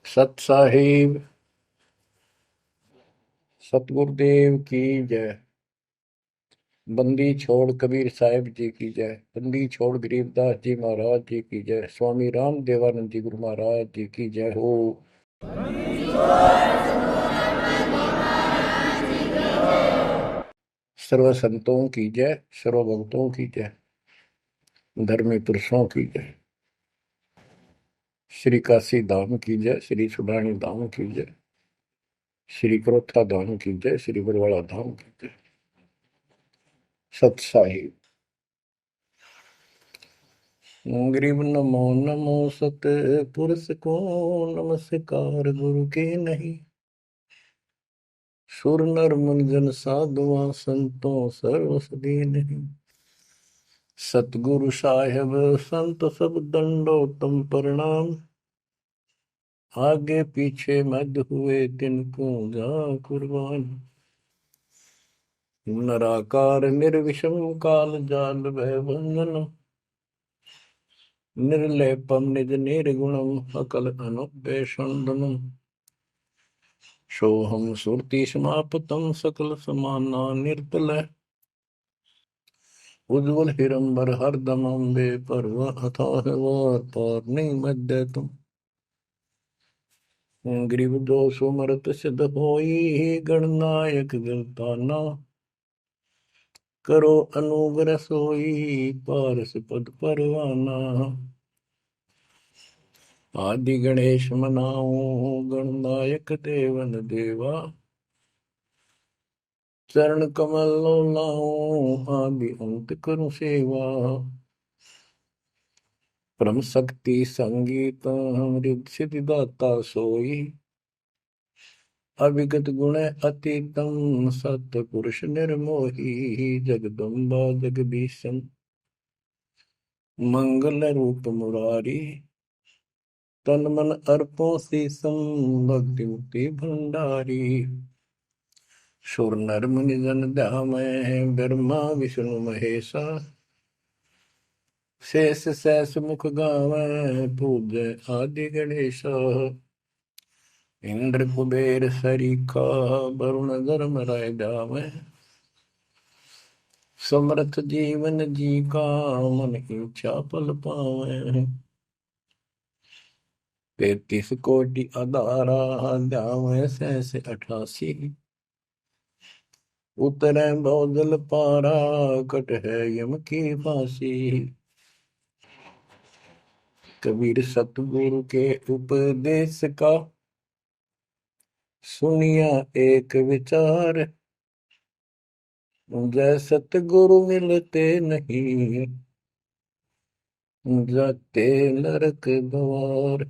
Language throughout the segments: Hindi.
सत साहिब सतगुरुदेव की जय। बंदी छोड़ कबीर साहिब जी की जय। बंदी छोड़ गरीबदास जी महाराज जी की जय। स्वामी राम देवानंद जी गुरु महाराज जी की जय हो। सर्व संतों की जय, सर्व भक्तों की जय, धर्मी पुरुषों की जय। श्री काशी धाम की जय, श्री सुडानी धाम की जय, श्री क्रोथा धाम की जय, श्री बरवाड़ा धाम की जय। सत साहिब गरीब नमो नमो सत पुरुष को नमस्कार गुरु के नहीं। सुर नर मुनिजन साधुआ संतों सर्वसदी नहीं। सतगुरु साहेब संत सब दंडोतम प्रणाम। आगे पीछे मध्य हुए तिनको जा कुर्बान। नराकार निर्विषम काल जाल भय बंधन। निर्लेपम निज निर्गुणम अकल अनुपेशंदनम। सोहम सुरति समापतम सकल समाना निर्तल। उज्ज्वल हिरंबर हरदम अम्बे पर्व अथाह वार पार नहीं मध्य तुम। ग्रीव दोष मरत सिद्ध होई गणनायक गलताना। करो अनुग्रह सोई पारस पद परवाना। आदि गणेश मनाओ गणनायक देवन देवा। चरण कमल लाओ आदि अंत करूं सेवा। परम शक्ति संगीत हृदय सिद्धिदाता सोई। अविगत गुण अतीतम सतपुरुष निर्मोही। जगदम्बा जगदीशम मंगल रूप मुरारी। तन मन अर्पो शीसम भक्ति मुक्ति भंडारी। सुर नर मुनि जन ध्यामय ब्रह्मा विष्णु महेशा। शेष सहस मुख गावै पूज्य आदि गणेश। इंद्र कुबेर सरीखा वरुण धर्म राय जावै। समर्थ जीवन जी का मन इच्छा पल पावै। 33 कोटि अदारा ध्यावै सहस 88। उतरै बहुजल पारा कट है यम की फांसी। कबीर सतगुरु के उपदेश का सुनिया एक विचार। जय सतगुरु मिलते नहीं जाते नरक द्वार।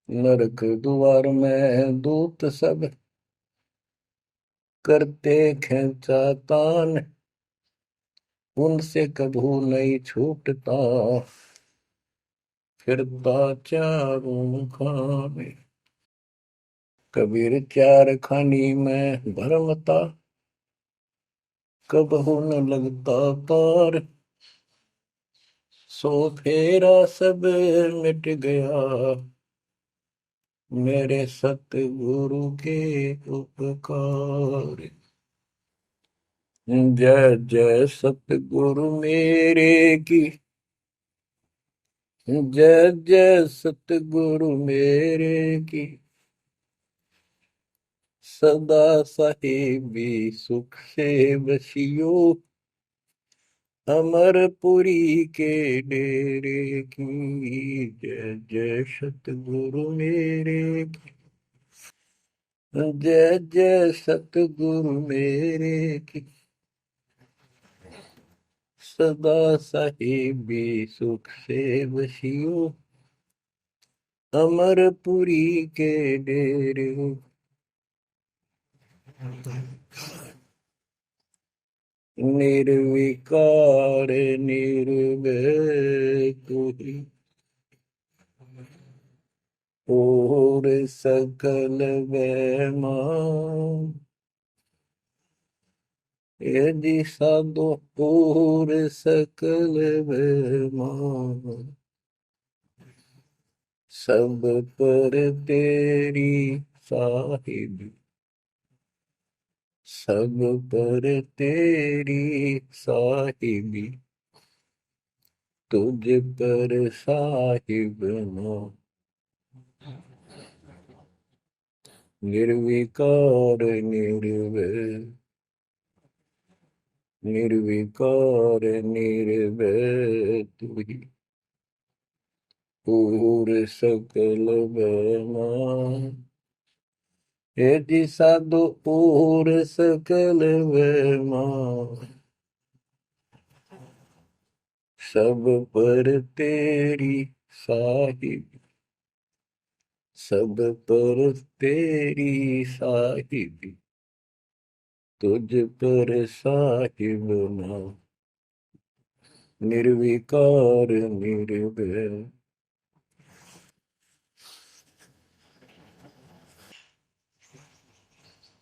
नरक द्वार में दूत सब करते खेचातान। उनसे कभू नहीं छूटता फिरता चारों खाने। कबीर चार खानी में भरमता कबहू न लगता पार। सो फेरा सब मिट गया मेरे सतगुरु के उपकार। जय जय सतगुरु मेरे की। जय जय सतगुरु मेरे की। सदा साहिबी सुख से बसियो। अमरपुरी के डेरे की। जय जय सतगुरु मेरे की। जय जय सतगुरु मेरे की। सदा साहिबी सुख से बसियो। अमरपुरी के डेरे। निर्विकार निर्भय कोई और सकल वैमान। यदि साधो और सकल वैमान। सब पर तेरी साहिबी, सब पर तेरी साहिबी, तुझ पर साहिब ना, निर्विकार निर्भय, निर्विकार निर्भय तू ही, पूर सकल बेमा, हे जी साधु पूर सकल बेमा, सब पर तेरी साहिब, सब पर तेरी साहिबी, तुझ पर साहिब ना, निर्विकार निर्भय।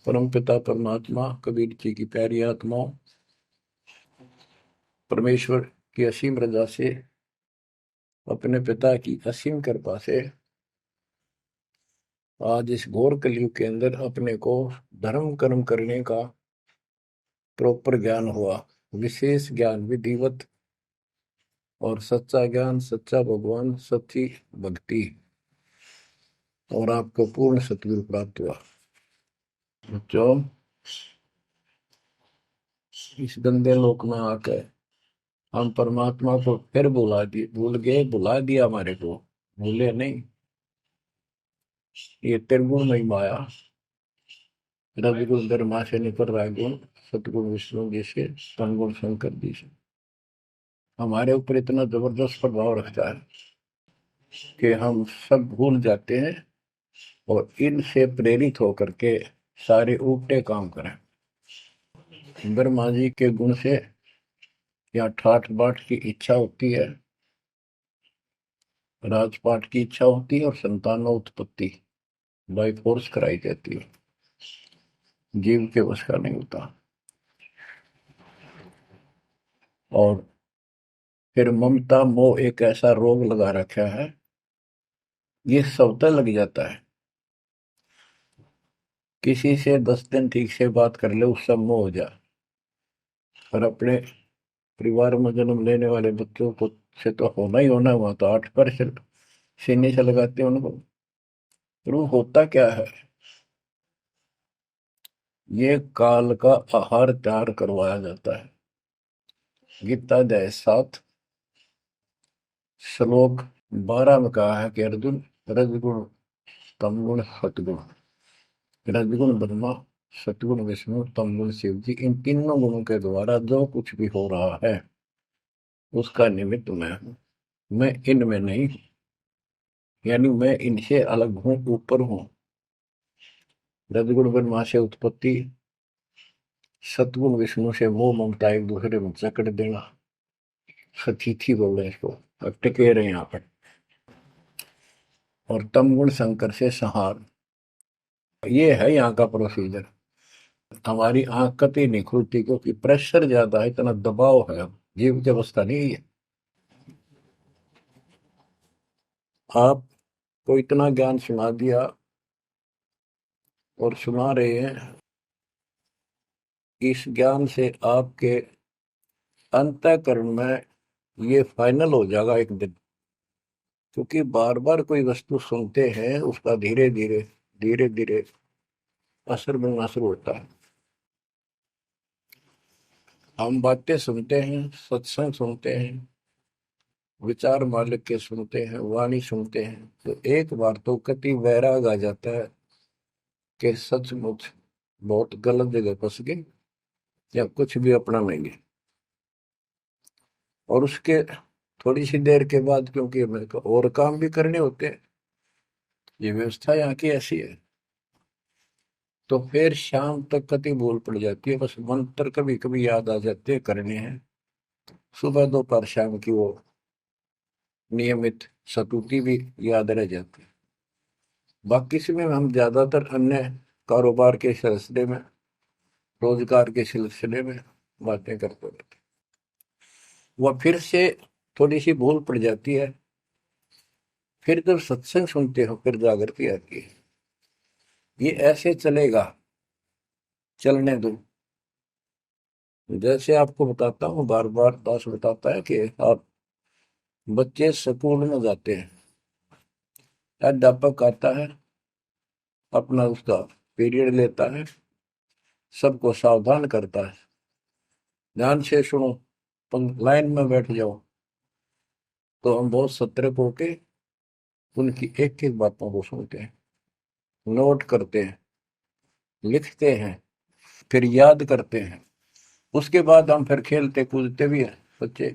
परम पिता परमात्मा कबीर जी की प्यारी आत्माओं, परमेश्वर की असीम रजा से, अपने पिता की असीम कृपा से आज इस घोर कलयुग के अंदर अपने को धर्म कर्म करने का प्रॉपर ज्ञान हुआ, विशेष ज्ञान विधिवत, और सच्चा ज्ञान, सच्चा भगवान, सच्ची भक्ति, और आपको पूर्ण सतगुरु प्राप्त हुआ। जो इस गंदे लोक में आकर हम परमात्मा को फिर भूल गए, भुला दिया हमारे को, भूले नहीं। ये त्रिगुण में माया, रविगुण ब्रह्मा से निकल रहा है गुण, सतगुण विष्णु जी से, तनगुण शंकर जी से हमारे ऊपर इतना जबरदस्त प्रभाव रखता है कि हम सब भूल जाते हैं और इनसे प्रेरित होकर के सारे उल्टे काम करें। ब्रह्मा जी के गुण से या ठाठ बाट की इच्छा होती है, राजपाट की इच्छा होती है, और संतानों उत्पत्ति बाई फोर्स कराई जाती है, जीव के वश का नहीं होता। और फिर ममता मोह एक ऐसा रोग लगा रखा है, ये सबता लग जाता है। किसी से 10 दिन ठीक से बात कर ले, उससे मोह हो जाए, और अपने परिवार में जन्म लेने वाले बच्चों को से तो होना ही होना, हुआ तो 8% सीने से लगाते हैं उनको। तो वो होता क्या है, ये काल का आहार तैयार करवाया जाता है। गीता अध्याय 7 श्लोक 12 में कहा है कि अर्जुन, रजगुण तमगुण सतगुण, रजगुण ब्रह्मा, सतगुण विष्णु, तमगुण शिव जी, इन तीनों गुणों के द्वारा जो कुछ भी हो रहा है उसका निमित्त मैं हूं, मैं इनमें नहीं हूं, यानी मैं इनसे अलग हूं, ऊपर हूं। रजगुण ब्रह्मा से उत्पत्ति, सतगुण विष्णु से मोह ममता एक दूसरे में जकड़ देना, सतीथी बोल रहे हैं इसको, अब टिके रहे यहाँ पर, और तमगुण शंकर से संहार। ये है यहाँ का प्रोसीजर। हमारी आंख कतई नहीं खुलती क्योंकि प्रेशर ज्यादा है, इतना दबाव है, जीव की अवस्था नहीं है। आपको इतना ज्ञान सुना दिया और सुना रहे हैं, इस ज्ञान से आपके अंतःकरण में ये फाइनल हो जाएगा एक दिन, क्योंकि बार बार कोई वस्तु सुनते हैं, उसका धीरे धीरे धीरे धीरे असर बनना शुरू होता है। हम बातें सुनते हैं, सत्संग सुनते हैं, विचार मालिक के सुनते हैं, वाणी सुनते हैं, तो एक बार तो कति वैराग आ जाता है कि सचमुच बहुत गलत जगह फंस गए या कुछ भी अपना लेंगे। और उसके थोड़ी सी देर के बाद, क्योंकि मेरे को और काम भी करने होते हैं, ये व्यवस्था यहाँ की ऐसी है, तो फिर शाम तक कति भूल पड़ जाती है, बस मंत्र कभी कभी याद आ जाते हैं करने हैं, सुबह दोपहर शाम की वो नियमित सतुति भी याद रह जाती है। बाकी समय हम ज्यादातर अन्य कारोबार के सिलसिले में, रोजगार के सिलसिले में बातें करते रहते हैं। वह फिर से थोड़ी सी भूल पड़ जाती है, फिर जब सत्संग सुनते हो फिर जागृति आती है। ये ऐसे चलेगा, चलने दो। जैसे आपको बताता हूँ, बार बार दास बताता है कि आप बच्चे स्कूल में जाते हैं, अध्यापक आता है, अपना उसका पीरियड लेता है, सबको सावधान करता है, ध्यान से सुनो, लाइन में बैठ जाओ। तो हम बहुत सतर्क होके उनकी एक एक बातों को सुनते हैं, नोट करते हैं, लिखते हैं, फिर याद करते हैं। उसके बाद हम फिर खेलते कूदते भी हैं बच्चे,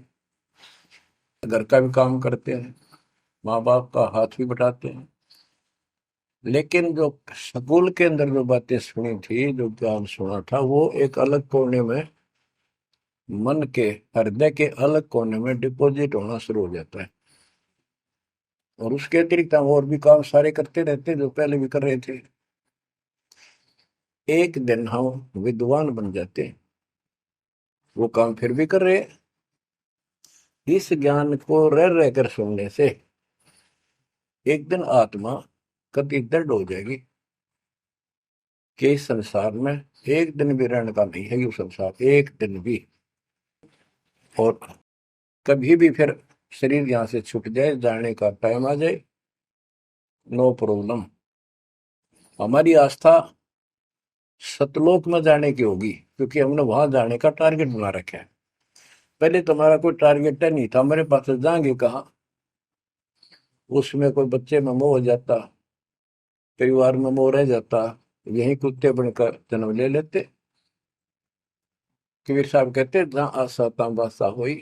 घर का भी काम करते हैं, माँ बाप का हाथ भी बटाते हैं। लेकिन जो स्कूल के अंदर जो बातें सुनी थी, जो ज्ञान सुना था, वो एक अलग कोने में, मन के हृदय के अलग कोने में डिपॉजिट होना शुरू हो जाता है। और उसके अतिरिक्त हम और भी काम सारे करते रहते हैं जो पहले भी कर रहे थे। एक दिन हम विद्वान बन जाते हैं, वो काम फिर भी कर रहे हैं। इस ज्ञान को रह रहकर सुनने से एक दिन आत्मा कति दृढ़ हो जाएगी कि इस संसार में एक दिन भी रहने का नहीं है, ये संसार एक दिन भी। और कभी भी फिर शरीर यहाँ से छूट जाए, जाने का टाइम आ जाए, नो प्रॉब्लम। हमारी आस्था सतलोक में जाने की होगी, क्योंकि हमने वहां जाने का टारगेट बना रखा है। पहले तो हमारा कोई टारगेट नहीं था, हमारे पास जाएंगे कहाँ। उसमें कोई बच्चे में मोह हो जाता, परिवार में मोह रह जाता, यही कुत्ते बनकर जन्म ले लेते। कबीर साहब कहते, जहाँ आशा तहाँ बासा हुई,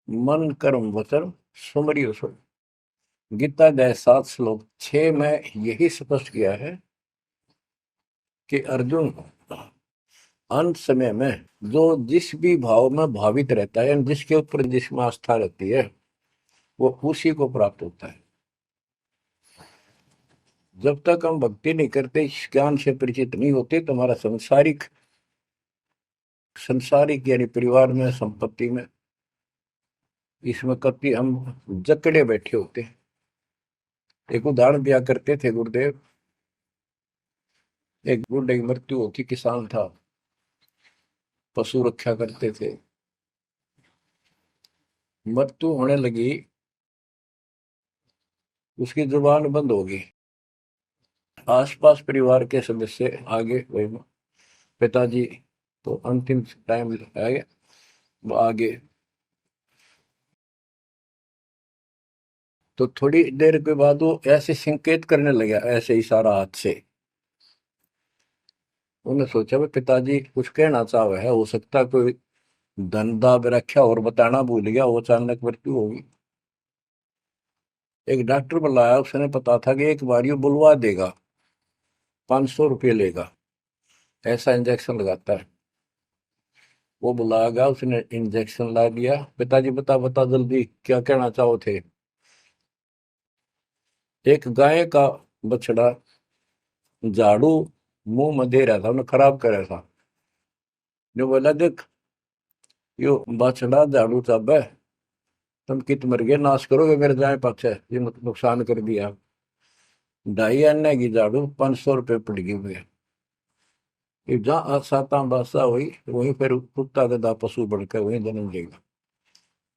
मन कर्म वचन सुमरियो सो। गीता अध्याय 7 श्लोक 6 में यही स्पष्ट किया है कि अर्जुन, अंत समय में जो जिस भी भाव में भावित रहता है, जिसके ऊपर जिसमें आस्था रहती है, वो उसी को प्राप्त होता है। जब तक हम भक्ति नहीं करते, इस ज्ञान से परिचित नहीं होते, तो हमारा संसारिक संसारिक यानी परिवार में, संपत्ति में, इसमें कभी हम जकड़े बैठे होते। एक उदाहरण दिया करते थे गुरुदेव, एक बूढ़े की मृत्यु होती, किसान था, पशु रक्षा करते थे, मृत्यु होने लगी, उसकी जुबान बंद होगी। आसपास परिवार के सदस्य आगे, वही पिताजी तो अंतिम टाइम आ गया, वो आगे। तो थोड़ी देर के बाद वो ऐसे संकेत करने लगा, ऐसे इशारा हाथ से। उन्होंने सोचा भाई पिताजी कुछ कहना चाह रहे हैं, हो सकता है कोई धंधा रखा और बताना भूल गया, वो अचानक मृत्यु होगी। एक डॉक्टर बुलाया, उसने पता था कि एक बार ये बुलवा देगा, 500 रुपये लेगा, ऐसा इंजेक्शन लगाता है। वो बुलाया गया, उसने इंजेक्शन ला दिया। पिताजी बता बता जल्दी क्या कहना चाहो थे। एक गाय का बछड़ा झाड़ू मुंह में दे रहा था, उन्हें खराब कर रहा था। जो बोला, देख यो बछड़ा झाड़ू चाबे, तुम कित मर गए, नाश करोगे मेरे गाय पाछे, ये नुकसान कर दिया। 2.5 आने की झाड़ू 500 रुपये पड़ गई मुझे। जहाँ साता बादशाह हुई, वहीं फिर कुत्ता गधा पशु बढ़कर वहीं जन्म लेगा।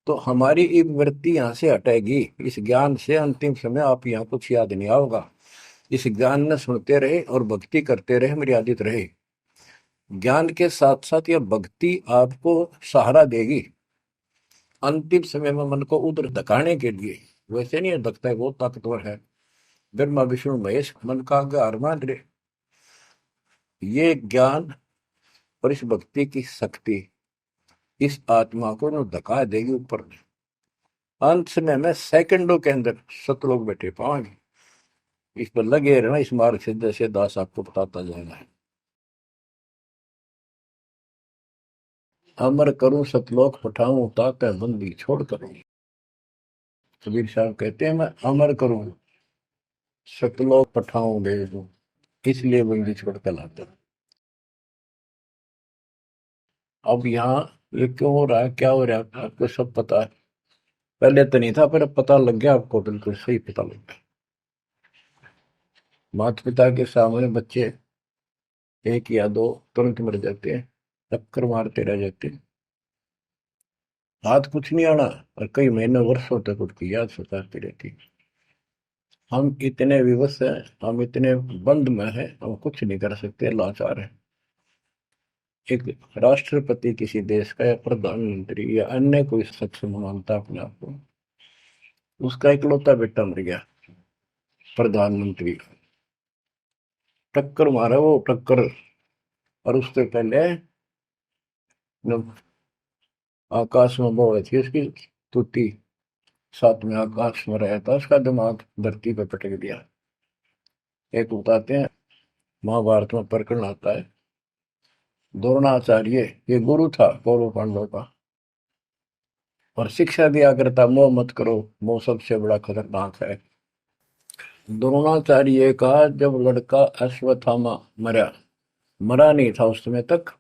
तो हमारी ये वृत्ति यहाँ से हटेगी, इस ज्ञान से अंतिम समय आप यहाँ कुछ याद नहीं आओगा। इस ज्ञान ने सुनते रहे और भक्ति करते रहे, मर्यादित रहे। ज्ञान के साथ साथ यह भक्ति आपको सहारा देगी अंतिम समय में, मन को उधर धकाने के लिए। वैसे नहीं धकता है, बहुत ताकतवर है, ब्रह्मा विष्णु महेश मन का आधार मान रहे। ये ज्ञान और इस भक्ति की शक्ति इस आत्मा को न धका देगी ऊपर। अंत समय में सेकंडों के अंदर सतलोक बैठे पाएंगे। इस पर लगे रहना, इस मार्ग से जैसे दास आपको बताता जाएगा। अमर करूं सतलोक पठाऊं, ताकि बंदी छोड़ करूं। कबीर साहब कहते हैं, मैं अमर करूं सतलोक पठाऊं दे दूं, इसलिए बंदी छोड़ कर लाता हूं। अब यहाँ ये क्यों हो रहा है, क्या हो रहा है, आपको सब पता है। पहले तो नहीं था, पर अब पता लग गया आपको, बिल्कुल सही पता लग गया। माता पिता के सामने बच्चे एक या दो तुरंत मर जाते हैं, चक्कर मारते रह जाते हैं, हाथ कुछ नहीं आना, और कई महीने वर्षों तक उसकी याद सताती रहती है। हम इतने विवश हैं, हम इतने बंद में हैं, हम कुछ नहीं कर सकते, लाचार हैं। एक राष्ट्रपति किसी देश का या प्रधानमंत्री या अन्य कोई शख्स मानता अपने आप को, उसका इकलौता बेटा मर गया, प्रधानमंत्री का, टक्कर मारा वो टक्कर। और उससे पहले जब आकाश में वो थी उसकी तुती, साथ में आकाश में रहा था, उसका दिमाग धरती पे पटक दिया। एक बताते हैं, महाभारत में प्रकरण आता है, द्रोणाचार्य, ये गुरु था कौरव पांडव का, और शिक्षा दिया करता, मोह मत करो, मोह सबसे बड़ा खतरनाक है। द्रोणाचार्य का जब लड़का अश्वत्थामा मरा, मरा नहीं था उस समय तक,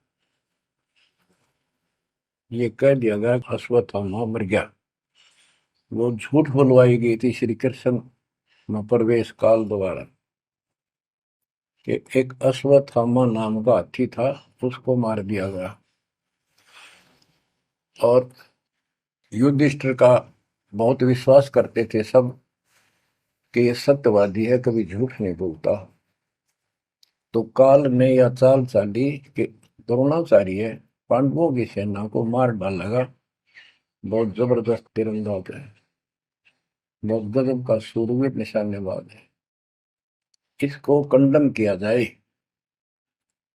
ये कह दिया गया कि अश्वत्थामा मर गया। वो झूठ बुलवाई गई थी श्री कृष्ण में प्रवेश काल द्वारा, कि एक अश्वत्थामा नाम का हाथी था, उसको मार दिया गया। और युधिष्ठिर का बहुत विश्वास करते थे सब कि ये सत्यवादी है, कभी झूठ नहीं बोलता। तो काल ने यह चाल चाली कि द्रोणाचार्य पांडवों की सेना को मार डालेगा, बहुत जबरदस्त तीरंदाज है, बहुत गजब का शूरवीर निशानेबाज है, इसको कंडम किया जाए।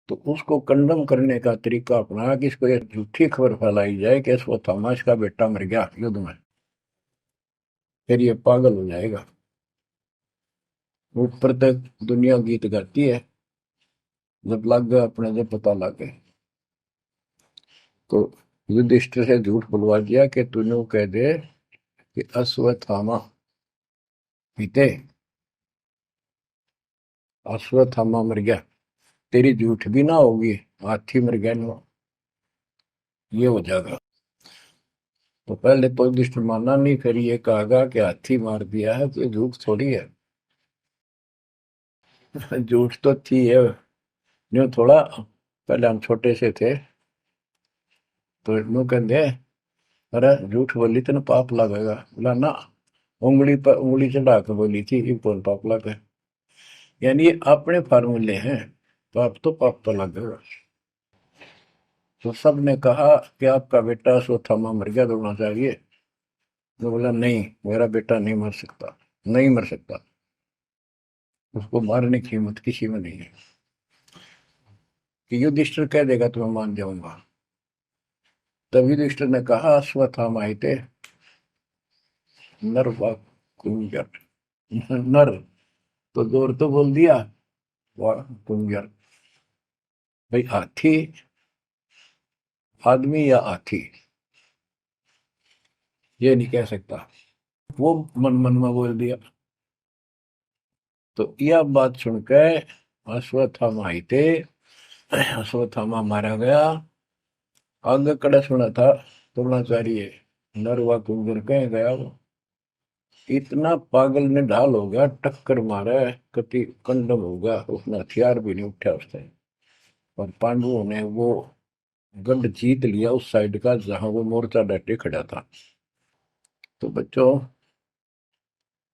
तो उसको कंडम करने का तरीका अपनाया कि इसको ये झूठी खबर फैलाई जाए कि इसको थमास का बेटा मर गया युद्ध में, फिर ये पागल हो जाएगा। ऊपर तक दुनिया गीत गाती है, जब लग गया अपने, जब पता लग गया तो युधिष्ठिर से झूठ बुलवा दिया कि तूने कह दे कि अश्वत्थामा पीते, अश्वत्थामा मर गया, तेरी झूठ भी ना होगी, हाथी मर गया ना, ये हो जाएगा। तो पहले तो युधिष्ठिर माना नहीं, फिर ये कहा कि हाथी मार दिया है, तो ये झूठ थोड़ी है। झूठ तो थी है, यूं थोड़ा। पहले हम छोटे से थे तो यूं कहते, अरे झूठ बोली तो ना पाप लगेगा, बोला ना, उंगली पर उंगली चढ़ा के बोली थी, ये कौन पाप लगे। यानी ये अपने फार्मूले हैं, पाप तो पाप तो लगेगा। तो सब ने कहा कि आपका बेटा सोथामा मर गया, दौड़ना चाहिए। तो बोला नहीं, मेरा बेटा नहीं मर सकता, नहीं मर सकता, उसको मारने की हिम्मत किसी में नहीं है। कि युधिष्ठिर कह देगा तो मैं मान जाऊंगा। तब युधिष्ठिर ने कहा, अश्वत्थामा आते नर व कुंजर, नर तो जोर तो बोल दिया, व कुंजर, भाई हाथी आदमी या हाथी, ये नहीं कह सकता। वो मन मन में बोल दिया। तो यह बात सुनकर अश्वत्थामा आते, अश्वत्थामा मारा गया। आगे कड़ा सुना था द्रोणाचार्य, नर व कुंजर कह गया वो, इतना पागल ने ढाल हो गया, टक्कर मारा, कति कंडम हो गया, उसने हथियार भी नहीं उठा उसने। और पांडवों ने वो गढ़ जीत लिया उस साइड का जहां वो मोर्चा डटे खड़ा था। तो बच्चों,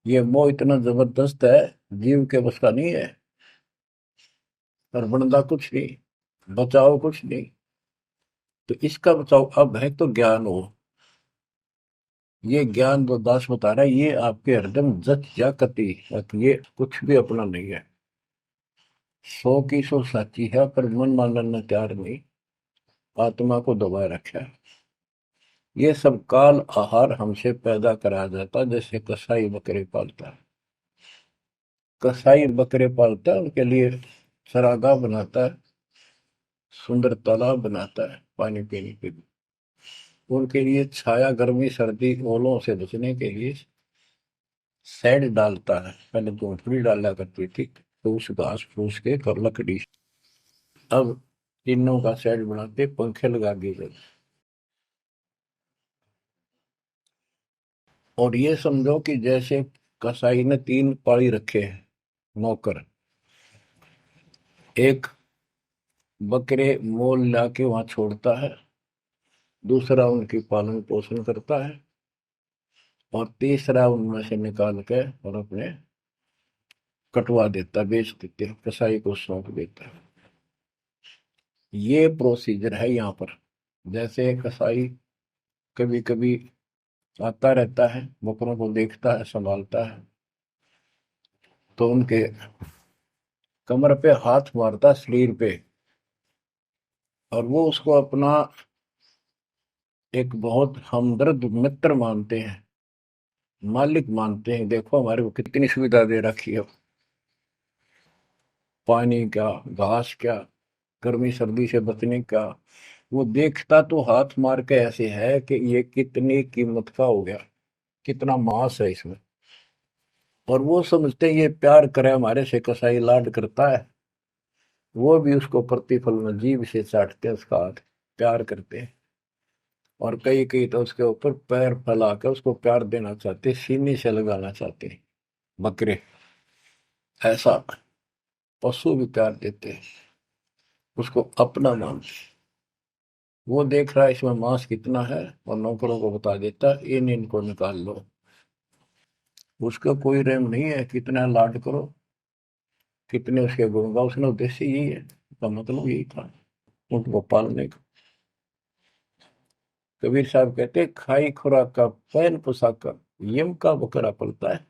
ये मोह इतना जबरदस्त है, जीव के बस का नहीं है। और बनता कुछ नहीं, बचाओ कुछ नहीं। तो इसका बचाओ अब है तो ज्ञान हो। ये ज्ञान जो दास बता रहा है, ये आपके हृदय में जच जा कति, ये कुछ भी अपना नहीं है। 100 की 100 साची है, पर मन मानने तैयार नहीं, आत्मा को दबाए रखा है। ये सब काल आहार हमसे पैदा कराया जाता, जैसे कसाई बकरे पालता है। कसाई बकरे पालता है, उनके लिए चरागाह बनाता है, सुंदर तालाब बनाता है पानी पीने के लिए, उनके लिए छाया, गर्मी, सर्दी, ओलों से बचने के लिए शेड डालता है। पहले झोंपड़ी डाला करती थी, तो उस घास फूस के और लकड़ी, अब टीनों का शेड बनाते, पंखे लगा दिए गए। और ये समझो कि जैसे कसाई ने 3 पाली रखे हैं नौकर, एक बकरे मोल लाके वहां छोड़ता है, दूसरा उनकी पालन पोषण करता है, और तीसरा उनमें से निकाल के और अपने कटवा देता, बेच देते हैं, कसाई को सौंप देता है। ये प्रोसीजर है यहाँ पर। जैसे कसाई कभी कभी आता रहता है, बकरों को देखता है, संभालता है, तो उनके कमर पे हाथ मारता, शरीर पे, और वो उसको अपना एक बहुत हमदर्द मित्र मानते हैं, मालिक मानते हैं। देखो हमारे को कितनी सुविधा दे रखी है, पानी का, घास क्या, गर्मी सर्दी से बचने का। वो देखता तो हाथ मार के ऐसे है कि ये कितनी कीमत का हो गया, कितना मांस है इसमें। और वो समझते हैं ये प्यार करे हमारे से, कसाई लाड करता है, वो भी उसको प्रतिफल में जीभ से चाटते हैं, उसका हाथ प्यार करते हैं। और कई कई तो उसके ऊपर पैर फैला कर उसको प्यार देना चाहते, सीने से लगाना चाहते हैं। बकरे ऐसा पशु भी प्यार देते हैं, उसको अपना मानते हैं। वो देख रहा है इसमें मांस कितना है, और नौकरों को बता देता है इन इनको निकाल लो। उसका कोई रेम नहीं है, कितना लाड करो, कितने उसके गुण का, उसने उद्देश्य यही है, उसका मतलब यही था उनको पालने का। कबीर साहब कहते खाई खुराक का पैन पोशाक का यम का बकरा पलता है।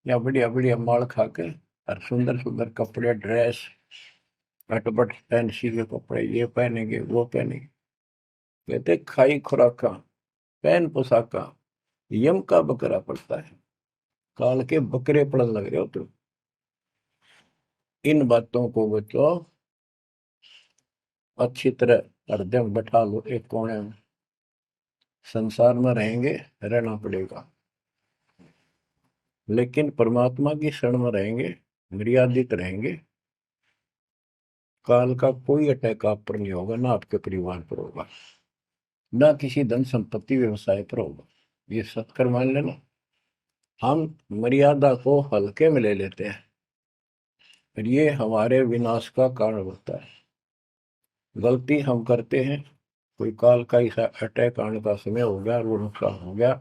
या बढ़िया बढ़िया माल खा के और सुंदर सुंदर कपड़े, ड्रेस, अटपट फैंसी के कपड़े, ये पहनेंगे वो पहनेंगे। कहते खाई खुराक का पैन पोशाक का यम का बकरा पड़ता है। काल के बकरे पड़न लग रहे हो तुम। इन बातों को बच्चों अच्छी तरह हृदय में बैठा लो एक कोने में। संसार में रहेंगे, रहना पड़ेगा, लेकिन परमात्मा की शरण में रहेंगे, मर्यादित रहेंगे। काल का कोई अटैक आप पर नहीं होगा, ना आपके परिवार पर होगा, ना किसी धन संपत्ति व्यवसाय पर होगा। ये सत्कर मान लेना। हम मर्यादा को हल्के में ले लेते हैं, और ये हमारे विनाश का कारण होता है। गलती हम करते हैं, कोई काल का ऐसा अटैक आने का समय हो गया और वो नुकसान हो गया,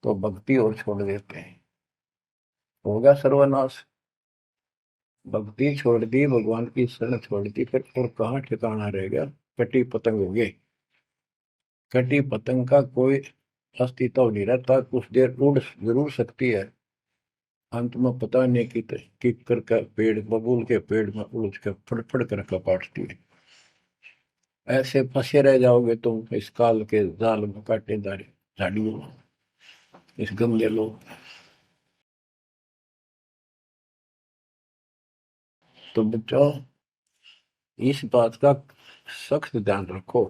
तो भक्ति और छोड़ देते हैं, हो गया सर्वनाश। भक्ति छोड़ दी, भगवान की शरण छोड़ दी, फिर और कहाँ ठिकाना रह गया। कटी पतंग हो गए। कटी पतंग का कोई अस्तित्व नहीं रहता, कुछ देर उड़ जरूर सकती है, अंत में पता नहीं कि करके पेड़, बबूल के पेड़ में उलझ के फड़फड़ कर कपाटती है। ऐसे फंसे रह जाओगे तुम इस काल के जाल में, कांटेदार झाड़ियों में, इस गंदे लोग। तो बच्चों इस बात का सख्त ध्यान रखो,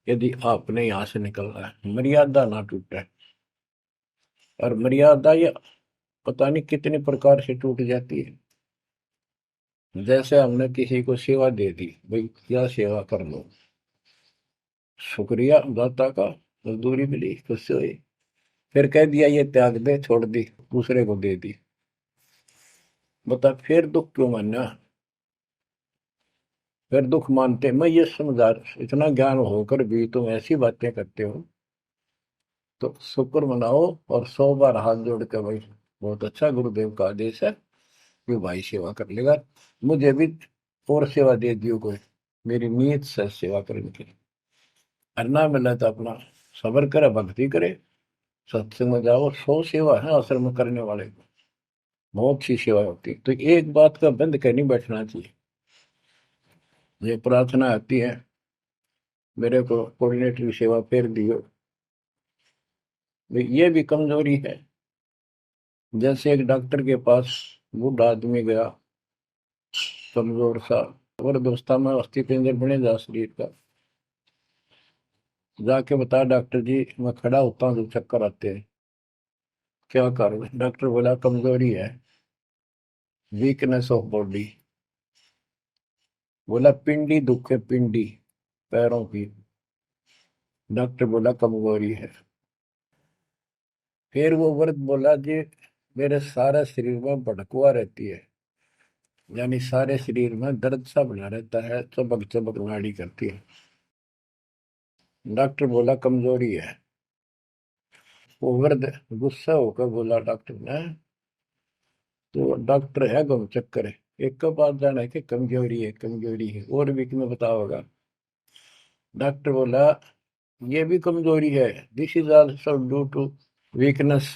यदि आपने यहाँ से निकलना है, मर्यादा ना टूटे। और मर्यादा ये पता नहीं कितनी प्रकार से टूट जाती है। जैसे हमने किसी को सेवा दे दी, भाई क्या सेवा कर लो, शुक्रिया दाता का, मजदूरी मिली, खुश हुई, फिर कह दिया ये त्याग दे, छोड़ दी, दूसरे को दे दी। बता फिर दुख क्यों मानना। फिर दुख मानते, मैं ये समझा, इतना ज्ञान होकर भी तुम ऐसी बातें करते हो, तो शुक्र मनाओ और 100 बार हाथ जोड़ के भाई बहुत अच्छा, गुरुदेव का आदेश है, ये भाई सेवा कर लेगा, मुझे भी और सेवा दे दियो कोई, मेरी नीयत से सेवा करने की। अन्ना मिला तो अपना सबर करे, भक्ति करे, सत्संग में जाओ। 100 सेवा है असल में करने वाले को, बहुत सी सेवा होती है। तो एक बात का बंद कर नहीं बैठना चाहिए। ये प्रार्थना आती है, मेरे को कोऑर्डिनेटर की सेवा फेर दियो, ये भी कमजोरी है। जैसे एक डॉक्टर के पास बूढ़ा आदमी गया, कमजोर सा, अवस्था में, अस्थि पिंजर बने जा शरीर का, जाके बता डॉक्टर जी मैं खड़ा होता हूँ तो चक्कर आते हैं, क्या करूँ। डॉक्टर बोला कमजोरी है, वीकनेस ऑफ बॉडी। बोला पिंडी दुख है, पिंडी, पैरों की। डॉक्टर बोला कमजोरी है। फिर वो व्रत बोला जी, मेरे सारा शरीर में भड़कुआ रहती है, यानी सारे शरीर में दर्द सा बना रहता है, चबक चबक नाड़ी करती है। डॉक्टर बोला कमजोरी है। वो वृद्ध गुस्सा होकर बोला डॉक्टर ने, तो डॉक्टर है गम चक्कर है, एक का बात जाना है कि कमजोरी है, कमजोरी है, और भी तुम्हें बताओगा। डॉक्टर बोला ये भी कमजोरी है, this is also due to weakness.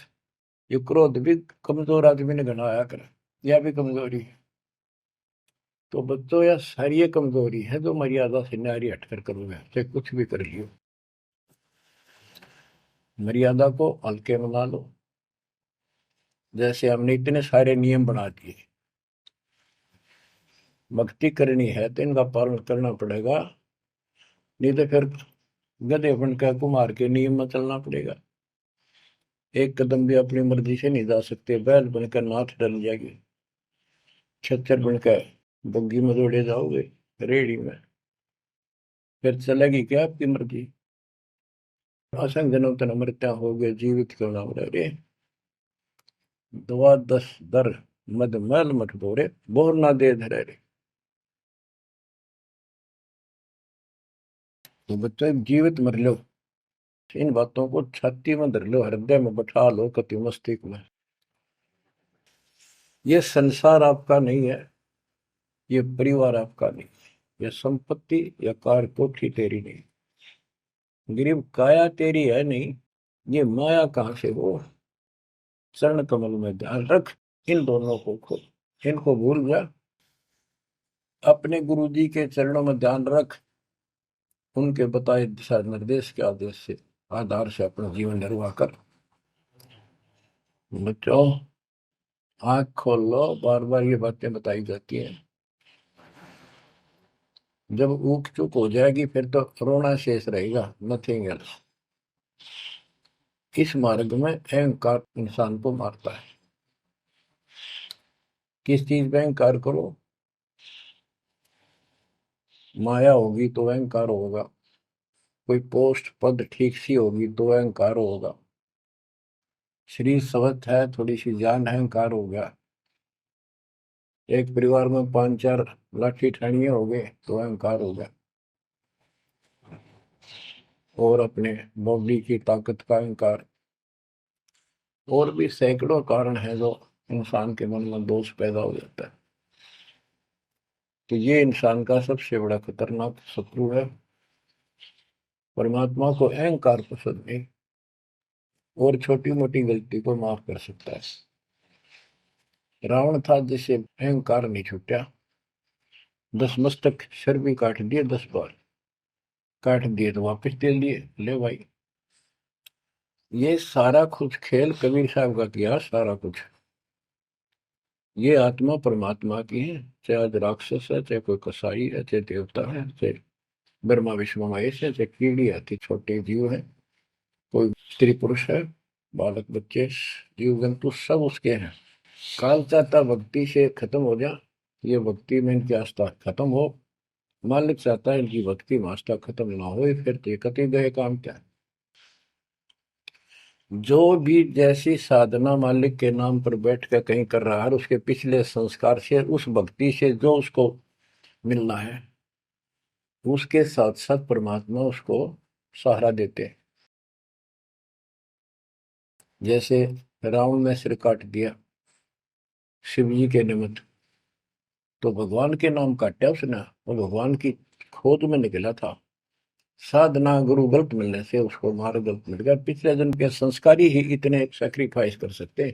ये क्रोध भी कमजोर आदमी ने घनाया कर, यह भी कमजोरी है। तो बच्चों यह सारी ये कमजोरी है जो मर्यादा से नारी हटकर करोगे, चाहे कुछ भी कर लियो। मर्यादा को हल्के में ना लो। जैसे हमने इतने सारे नियम बना दिए, भक्ति करनी है तो इनका पालन करना पड़ेगा, नहीं तो फिर गधे बनकर कुमार के नियम में चलना पड़ेगा। एक कदम भी अपनी मर्जी से नहीं जा सकते, बैल बनकर नाथ डल जाएगी, छच्चर बनकर बग्गी में दौड़े जाओगे, रेड़ी में, फिर चलेगी क्या आपकी मर्जी। असंग जन्म तन मृत्या हो गए, जीवित क्यों ना रे। दवा दस दर मद मैल मठ बोरे, बोर ना दे धरे रे। तो बच्चों जीवित मर लो, इन बातों को छाती में धर लो, हृदय में बैठा लो, कति मस्तिष्क में। ये संसार आपका नहीं है, ये परिवार आपका नहीं, ये संपत्ति या कार कोठी तेरी नहीं, गरीब काया तेरी है नहीं, ये माया कहां से हो। चरण कमल में ध्यान रख, इन दोनों को खो, इनको भूल जा, अपने गुरु जी के चरणों में ध्यान रख, उनके बताए दिशा निर्देश के आदेश से आधार से अपना जीवन निर्वाह कर। बच्चों आंख खोल लो, बार बार ये बातें बताई जाती हैं। जब ऊक चुप हो जाएगी फिर तो रोना शेष रहेगा, नथिंग एल्स। इस मार्ग में अहंकार इंसान को मारता है। किस चीज में अहंकार करो, माया होगी तो अहंकार होगा, कोई पोस्ट पद ठीक सी होगी तो अहंकार होगा, शरीर स्वस्थ है, थोड़ी सी जान, अहंकार हो गया, एक परिवार में पांच चार लाठी ठाणिये हो गए तो अहंकार हो गया, और अपने बॉडी की ताकत का अहंकार। और भी सैकड़ों कारण है जो इंसान के मन में दोष पैदा हो जाता है। तो ये इंसान का सबसे बड़ा खतरनाक शत्रु है। परमात्मा को अहंकार पसंद नहीं, और छोटी मोटी गलती को माफ कर सकता है। रावण था जिसे अहंकार नहीं छूटा, 10 मस्तक सर भी काट दिए, 10 बार काट दिए तो वापस दे दिए, ले भाई। ये सारा कुछ खेल कबीर साहब का किया, सारा कुछ। ये आत्मा परमात्मा की है, चाहे आज राक्षस है, चाहे कोई कसाई है, चाहे देवता है, चाहे ब्रह्मा विष्णु महेश है, चाहे कीड़ी आती छोटे जीव है, कोई स्त्री पुरुष है, बालक बच्चे, जीव जंतु सब उसके हैं। काल चाहता भक्ति से खत्म हो जा, ये भक्ति में इनकी आस्था खत्म हो, मालिक चाहता है इनकी भक्ति में आस्था खत्म ना हो, फिर तो कति गए काम क्या है। जो भी जैसी साधना मालिक के नाम पर बैठ कर कहीं कर रहा है, उसके पिछले संस्कार से, उस भक्ति से जो उसको मिलना है, उसके साथ साथ परमात्मा उसको सहारा देते हैं। जैसे रावण ने सिर काट दिया शिव जी के निमित्त, तो भगवान के नाम काटा उसने, वो भगवान की खोज में निकला था। साधना गुरु गलत मिलने से उसको मार्ग गलत मिल गया, पिछले जन्म के संस्कारी ही इतने सेक्रीफाइस कर सकते,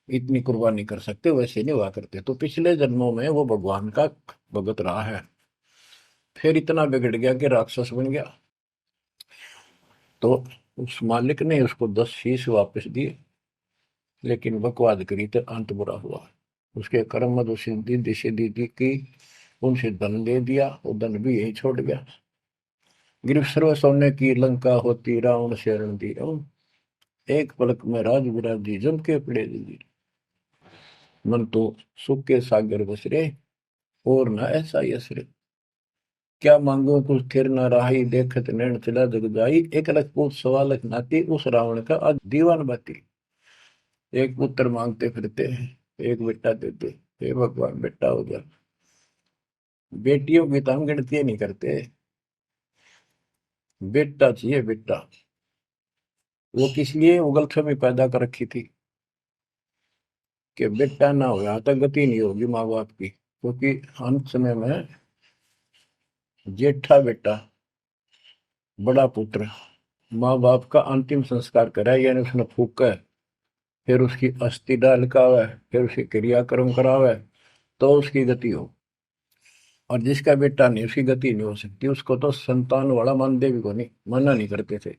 इतनी कुर्बानी कर सकते, वैसे नहीं हुआ करते। तो पिछले जन्मों में वो भगवान का भगत रहा है, फिर इतना बिगड़ गया कि राक्षस बन गया। तो उस मालिक ने उसको 10 शीश वापस दिए, लेकिन बकवाद करी तो अंत बुरा हुआ। उसके कर्म में जो सिद्धि सिद्धि की, उनसे धन दे दिया, वो धन भी यही छोड़ गया। गिरफ्त सर्व सोने की लंका होती, रावण से रण दी, एक पलक में राज विराजी, जम के पड़े दी, मन तो सुख के सागर बसरे, और न ऐसा यसरे। क्या मांगो कुछ थिर न राही, देखत नैन चला जग जाई, एक लख पूत सवा लख नाती, उस रावण का आज दीवान बाती। एक पुत्र मांगते फिरते हैं, एक बेटा देते, हे भगवान बेटा हो गया। बेटियों की तो हम गिनती नहीं करते, बेटा चाहिए बेटा। वो किस लिए वो गलतफहमी पैदा कर रखी थी कि बेटा ना हो यहाँ तक गति नहीं होगी माँ बाप की, क्योंकि अंत समय में जेठा बेटा, बड़ा पुत्र माँ बाप का अंतिम संस्कार करे, यानी उसने फूका है, फिर उसकी अस्थि डाल करावे, फिर उसकी क्रियाक्रम करावे, तो उसकी गति हो। और जिसका बेटा नहीं उसकी गति नहीं हो सकती, उसको तो संतान वाला मानते भी को नहीं, मना नहीं करते थे।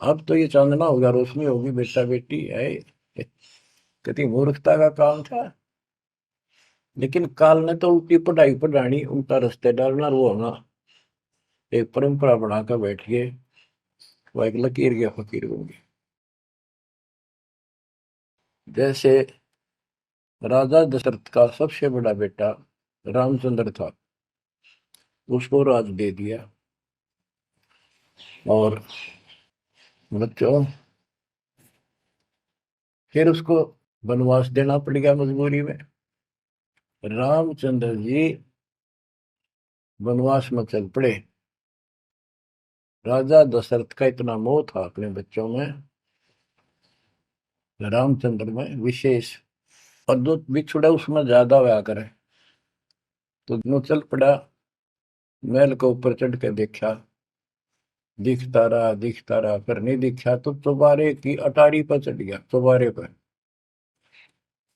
अब तो ये चांदना होगा, रोशनी होगी, बेटा बेटी है, कितनी मूर्खता का काम था। लेकिन काल ने तो उल्टी पढ़ाई पढ़ानी, उल्टा रास्ते डालना, वो होना एक परंपरा बनाकर बैठ गए। वो एक लकीर के फकीर होंगे। जैसे राजा दशरथ का सबसे बड़ा बेटा रामचंद्र था, उसको राज दे दिया, और बच्चों फिर उसको वनवास देना पड़ गया मजबूरी में। रामचंद्र जी वनवास में चल पड़े। राजा दशरथ का इतना मोह था अपने बच्चों में, रामचंद्र में विशेष, और जो बिछुड़ा उसमें ज्यादा हुआ करे, तो दोनों चल पड़ा। महल के ऊपर चढ़ के देखा, दिखता रहा, फिर नहीं दिखा तो चौबारे की अटारी पर चढ़ गया।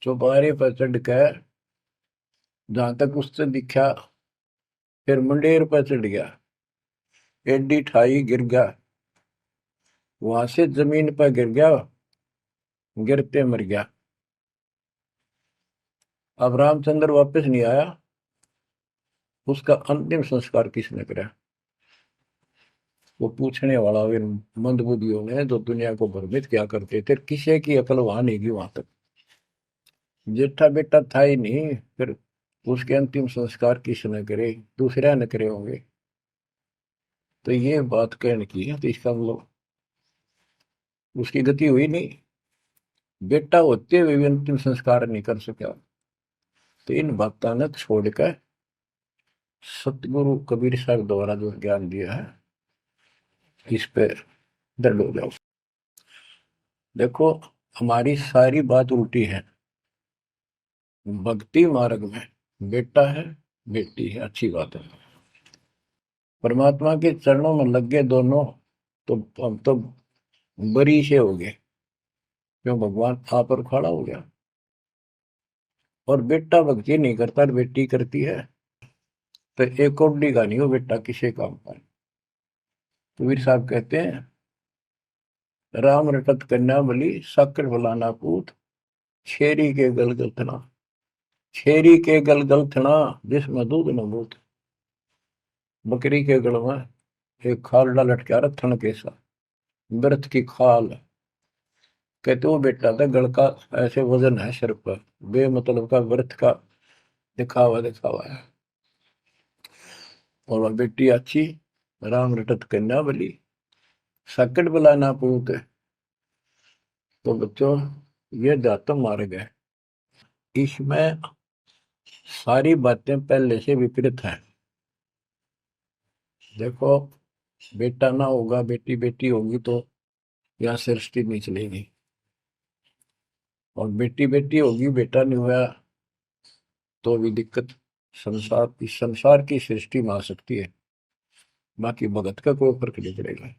चौबारे पर चढ़ कर जहां तक उससे दिखा, फिर मुंडेर पर चढ़ गया, एडी ठाई गिर गया, वहां से जमीन पर गिर गया, गिरते मर गया। अब रामचंद्र वापस नहीं आया, उसका अंतिम संस्कार किसने करा? वो पूछने वाला वे मंदबुद्धियों ने जो दुनिया को भ्रमित क्या करते थे, किसी की अकल वहां नहीं गई वहां तक। जेठा बेटा था ही नहीं, फिर उसके अंतिम संस्कार किसने करे? दूसरे ने करे होंगे। तो ये बात कहने की है, तो इसका मतलब उसकी गति हुई नहीं, बेटा होते हुए भी अंतिम संस्कार नहीं कर सका। तो इन बातों ने छोड़कर सतगुरु कबीर साहब द्वारा जो ज्ञान दिया है, इस पे दृढ़ हो जाओ। देखो, हमारी सारी बात उल्टी है। भक्ति मार्ग में बेटा है, बेटी है, अच्छी बात है। परमात्मा के चरणों में लग गए दोनों, तो हम तो बरी से हो गए, क्यों? भगवान आप पर खड़ा हो गया। और बेटा भक्ति नहीं करता, बेटी करती है, तो एक कौडी का नहीं हो बेटा किसी काम का। कबीर साहब कहते हैं, राम रटत कन्या बलि, साकर फलाना पूत, छेरी के गलगल थना, छेरी के गलगल थना, जिसमें दूध न बूत। बकरी के गल में एक खाल लटका रहा थन के साथ, व्रत की खाल। कहते वो बेटा था गल का, ऐसे वजन है सिर पर, बेमतलब का व्रत का दिखावा है। और वह बेटी अच्छी, राम रटत कन्या बली, सकट बलाना पूत। तो बच्चों, ये दातम मार्ग है, इसमें सारी बातें पहले से विपरीत हैं। देखो, बेटा ना होगा, बेटी बेटी होगी, तो यहाँ सृष्टि नहीं चलेगी। और बेटी बेटी होगी, बेटा नहीं हुआ, तो भी दिक्कत संसार की सृष्टि में आ सकती है। बाकी भगत का कोई फर्क नहीं पड़ेगा।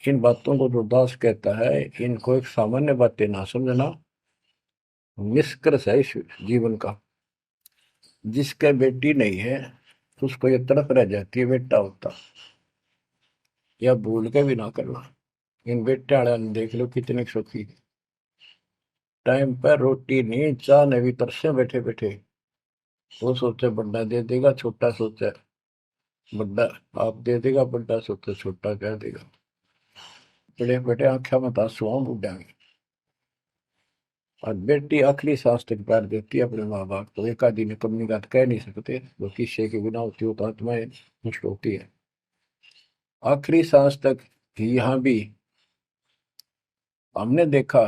इन बातों को जो दास कहता है, इनको एक सामान्य बातें ना समझना, निष्कर्ष है इस जीवन का। जिसके बेटी नहीं है, उसको ये तड़प रह जाती है बेटा होता, या भूल के भी ना करना। इन बेटे वाले ने देख लो कितने सुखी, टाइम पर रोटी नहीं, चाह ने भी तरसे बैठे बैठे। वो सोचे बड़ा दे देगा, छोटा सोचे बड़ा आप दे देगा, बड़ा सोचे छोटा कह देगा। बड़े बेटे आख्या में आंसू बुढ़ा और बेटी आखिरी सांस तक प्यार देती है अपने माँ बाप को। एक आदि ने कमी बात कह नहीं सकते, वो किस्से के बिना होती हो तो आत्माएं नष्ट होती है। आखिरी सांस तक यहाँ भी हमने देखा,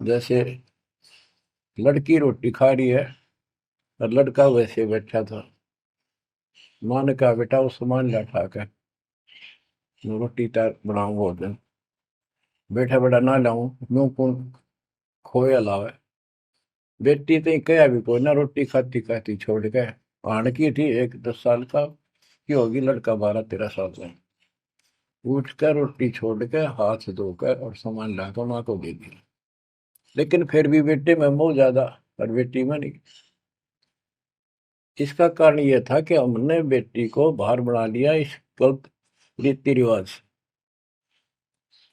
जैसे लड़की रोटी खा रही है और लड़का वैसे बैठा था। माँ ने कहा बेटा वो सामान ला उठा कर, रोटी तैयार बनाऊं भोजन। बेटा बेटा ना लाऊं, यूं कौन खोए अलावा। बेटी तो कहा भी कोई ना, रोटी खाती खाती छोड़ के आण की थी, एक 10 साल का की होगी, लड़का 12-13 साल का। उठ कर रोटी छोड़ के हाथ धोकर और सामान लाकर माँ को दे दिया। लेकिन फिर भी बेटे में मोह ज्यादा और बेटी में नहीं। इसका कारण यह था कि हमने बेटी को बाहर बना लिया इस गलत रीति रिवाज से।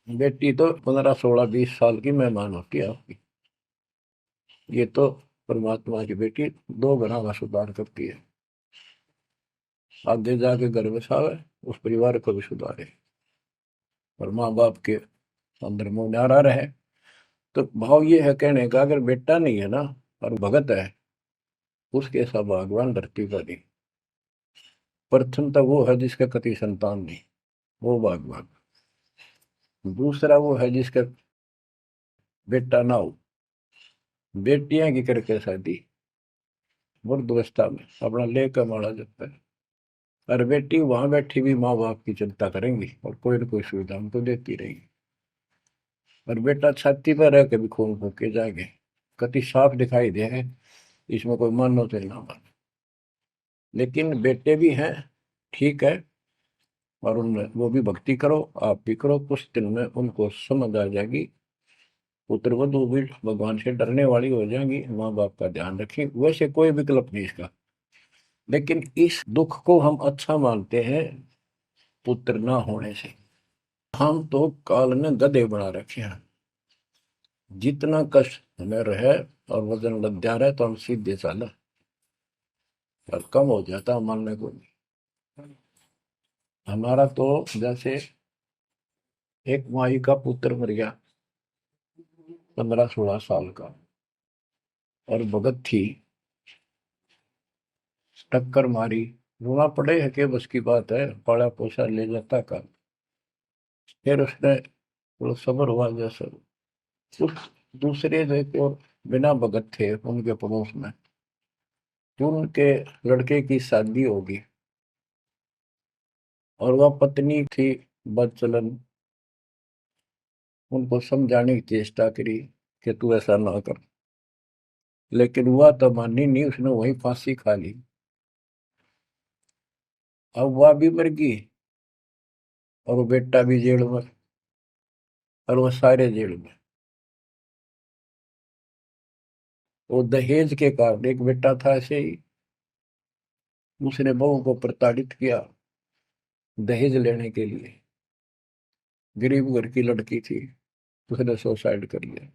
बेटी तो 15, 16, 20 साल की मेहमान होती है आपकी। ये तो परमात्मा की बेटी 2 गुना का सुधार करती है। आगे जाके घर बसावे, उस परिवार को भी सुधारे और माँ बाप के अंदर मोह नारा रहे। तो भाव ये है कहने का, अगर बेटा नहीं है ना और भगत है, उसके ऐसा भगवान धरती पर नहीं। प्रथम तो वो है जिसका कति संतान नहीं, वो भगवान। दूसरा वो है जिसका बेटा ना हो, बेटियां की करके शादी वृद्धावस्था में अपना लेकर मारा जाता है। और बेटी वहां बैठी भी माँ बाप की चिंता करेंगी और कोई ना कोई सुविधा उनको देती रहेगी। और बेटा छाती पर रह के भी खून फूके जाएंगे, कति साफ दिखाई दे है, इसमें कोई मानो तो ना मानो। लेकिन बेटे भी हैं, ठीक है, और उनमें वो भी भक्ति करो, आप भी करो, कुछ दिन में उनको समझ आ जाएगी। पुत्र वधु भी भगवान से डरने वाली हो जाएंगी, माँ बाप का ध्यान रखें। वैसे कोई विकल्प नहीं इसका। लेकिन इस दुख को हम अच्छा मानते हैं पुत्र ना होने से। हम तो काल ने गधे बना रखे हैं। जितना कष्ट हमें रहे और वजन लग जा रहा है तो हम सीधे चला और कम हो जाता मानने को नहीं। हमारा तो जैसे एक माई का पुत्र मर गया 15, 16 साल का, और भगत थी, टक्कर मारी, रोना पड़े है कि बस की बात है, पाला पोसा ले जाता का। फिर उसने थोड़ा सब्र हुआ जैसे। उस दूसरे जो एक और बिना भगत थे उनके पड़ोस में, जो उनके लड़के की शादी होगी और वह पत्नी थी बदचलन, उनको समझाने की चेष्टा करी कि तू ऐसा ना कर। लेकिन वह तो मानी नहीं, उसने वही फांसी खा ली। अब वह भी मर गई और वो बेटा भी जेल में, और वो सारे जेल में। वो दहेज के कारण, एक बेटा था ऐसे ही, उसने बहू को प्रताड़ित किया दहेज लेने के लिए। गरीब घर की लड़की थी, उसने सुसाइड कर लिया।